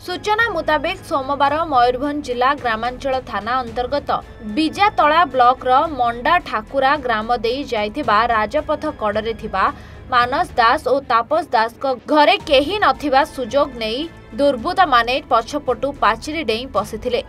सूचना मुताबिक सोमवार मयूरभंज जिला ग्रामांचल थाना अंतर्गत बीजातला ब्लॉक रो मंडा ठाकुरा ग्राम देई जाइथिबा राजपथ कड़रे थिबा मानस दास और तापस दास को घरे केही नथिबा सुजोग नेई दुर्बृत्त माने पछपटु पाचिरी डेई पसिथिले।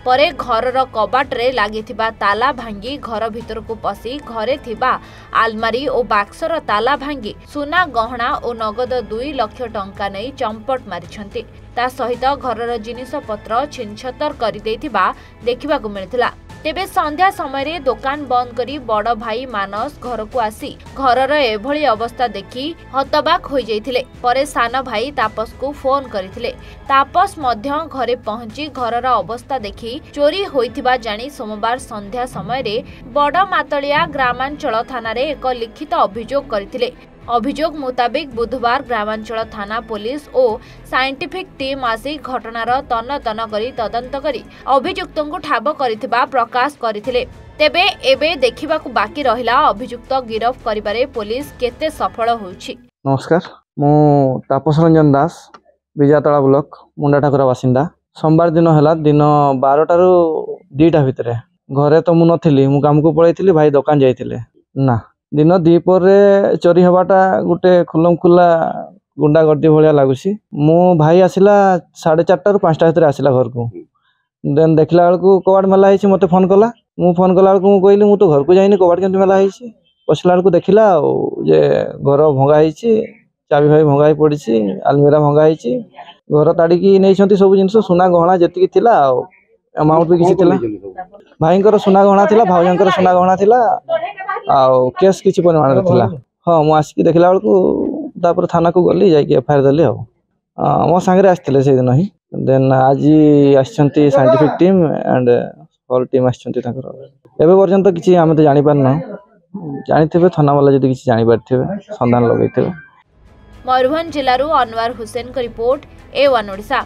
परे घरर कबाटरे लागिथिबा ताला भांगी घर भितर को पसी घरे थिबा आलमारी और बाक्सर ताला भांगी सुना गहना और नगद 2 लाख टंका नहीं चंपट मारिछंती। ता सहित घरर जिनिस पत्र छिनछतर करि देथिबा देखिबाकु मिलिथिला। तेबे संध्या समय दुकान बंद करी बड़ भाई मानस घर को आसी घरर एभली अवस्था देखी हतबाक हो जाइथिले। परे सान भाई तापस को फोन करथिले। तापस मध्य घरे पहुंची घरर अवस्था देखी चोरी होइथिबा जानी सोमवार संध्या समय बड़ मातलिया ग्रामांचल थाना रे एक लिखित अभियोग करथिले। अभियोग मुताबिक बुधवार ग्रामांचल थाना पुलिस और साइंटिफिक टीम आसी घटनार तन्न करी तदंत करी अभियुक्तों को ठाब करिथिबा प्रकाश करथिले। तेबे एबे देखिबाकू बाकी रहिला अभियुक्त गिरफ करिबारे पुलिस केते सफल होउछि। नमस्कार, मु तापस रंजन दास बीजातला ब्लॉक मुंडा ठाकुरा बासिंदा। सोमवार दिन हला दिन 12 रु 2टा भितरे घरे तो मु नथिली, मु काम को पळैथिली, भाई दुकान जाइथिले ना। दिन दीपर चोरी हवाटा गोटे खुलम खुला गुंडा गर्दी भाया लगुच। मो भाई आसला 4:30 रु 5टा भितर आसला घर को। देन देखला बेलू कबाड़ मेला है, मत फोन कला। मु फोन कला बेलू कहली मु तो घर को जाइनी, कबाड़ केमती मेला है। पशला बेलू देखला जे घर भंगा है, चाबी भाई भंगा ही पड़ी, आलमीरा भंगा है। घर ताड़िकी नहीं सब जिन सुना गहना जी थिला, अमाउंट भी किसी थिला। भाई सुना गहना थिला, भाउजर सुना गहना थिला, आउ केस किसी परिमाण रे थिला। हाँ, मु आसिक देखला बेलू तापर थाना को गली जाइए एफआईआर देली। मो सांगे आसते से दिन ही। देन आज आसछंती scientific team and all team आसछंती। एबे पर्यंत किसी आम तो जानी पारना, जानी थाना वाला जब किसी जानी पारे संधान लगे। मयूरभंज जिलूर अनवर हुसैन को रिपोर्ट A1 ओडिशा।